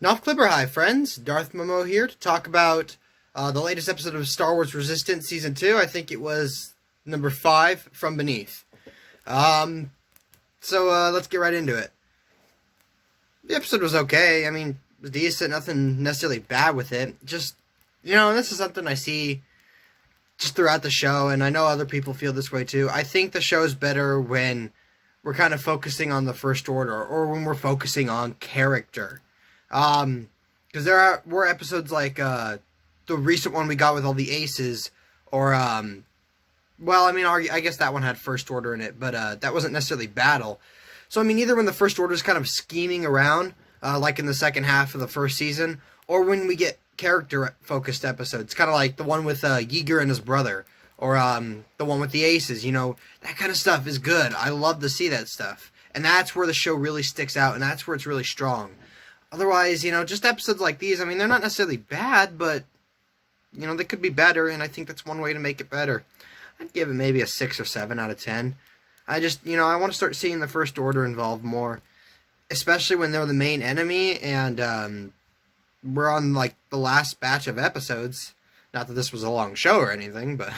Knopf Clipper, hi friends, Darth Momo here to talk about the latest episode of Star Wars Resistance Season 2. I think it was number 5, From Beneath. Let's get right into it. The episode was okay. I mean, it was decent, nothing necessarily bad with it. Just, this is something I see just throughout the show, and I know other people feel this way too. I think the show's better when we're kind of focusing on the First Order, or when we're focusing on character. Because were episodes like the recent one we got with all the aces, or I guess that one had First Order in it, but that wasn't necessarily battle. So I mean, either when the First Order is kind of scheming around, like in the second half of the first season, or when we get character-focused episodes, kind of like the one with Yeager and his brother, or the one with the aces. That kind of stuff is good. I love to see that stuff, and that's where the show really sticks out, and that's where it's really strong. Otherwise, just episodes like these, I mean, they're not necessarily bad, but, they could be better, and I think that's one way to make it better. I'd give it maybe a 6 or 7 out of 10. I just, I want to start seeing the First Order involved more, especially when they're the main enemy, and we're on, like, the last batch of episodes. Not that this was a long show or anything, but...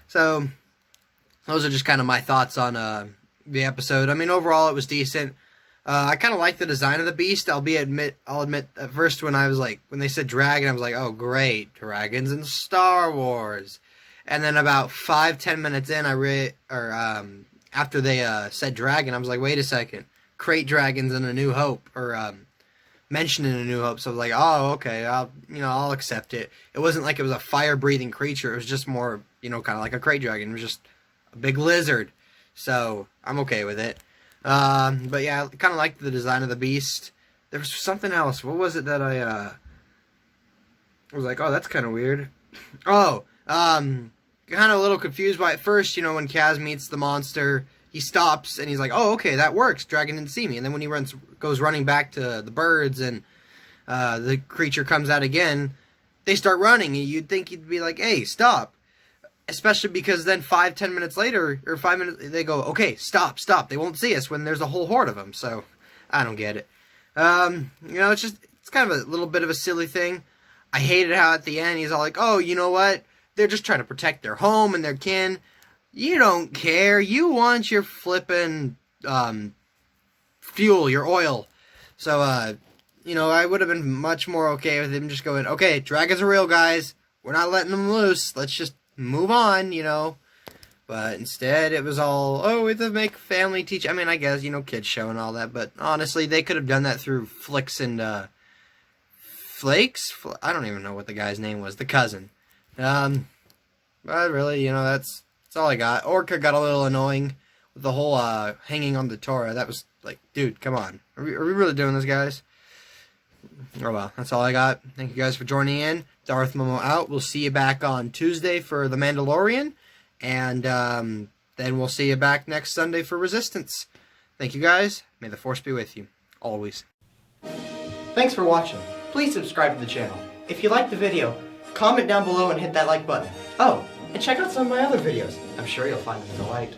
So, those are just kind of my thoughts on the episode. I mean, overall, it was decent. I kind of like the design of the beast. I'll admit at first when they said dragon, I was like, oh great, dragons in Star Wars. And then about 5-10 minutes in, after they said dragon, I was like, wait a second, crate dragons in A New Hope, or mentioned in A New Hope. So I was like, oh okay, I'll accept it. It wasn't like it was a fire breathing creature. It was just more, kind of like a crate dragon. It was just a big lizard. So I'm okay with it. But yeah, I kind of liked the design of the beast. There was something else. What was it that I was like, oh, that's kind of weird. Oh, kind of a little confused by it first, when Kaz meets the monster, he stops and he's like, oh, okay, that works. Dragon didn't see me. And then when he goes running back to the birds and the creature comes out again, they start running, and you'd think he'd be like, hey, stop. Especially because then 5-10 minutes later, or 5 minutes, they go, okay, stop. They won't see us when there's a whole horde of them. So, I don't get it. It's kind of a little bit of a silly thing. I hated how at the end he's all like, oh, you know what? They're just trying to protect their home and their kin. You don't care. You want your flippin' fuel, your oil. So, I would have been much more okay with him just going, okay, dragons are real, guys. We're not letting them loose. Let's just move on, But instead, it was all, oh, we have to make family teach. I mean, I guess, kids show and all that. But honestly, they could have done that through Flicks and Flakes? I don't even know what the guy's name was. The cousin. But really, that's all I got. Orca got a little annoying with the whole hanging on the Torah. That was like, dude, come on. Are we really doing this, guys? Oh well, that's all I got. Thank you guys for joining in. Darth Momo out. We'll see you back on Tuesday for The Mandalorian. And then we'll see you back next Sunday for Resistance. Thank you guys. May the Force be with you. Always. Thanks for watching. Please subscribe to the channel. If you liked the video, comment down below and hit that like button. Oh, and check out some of my other videos. I'm sure you'll find them delight.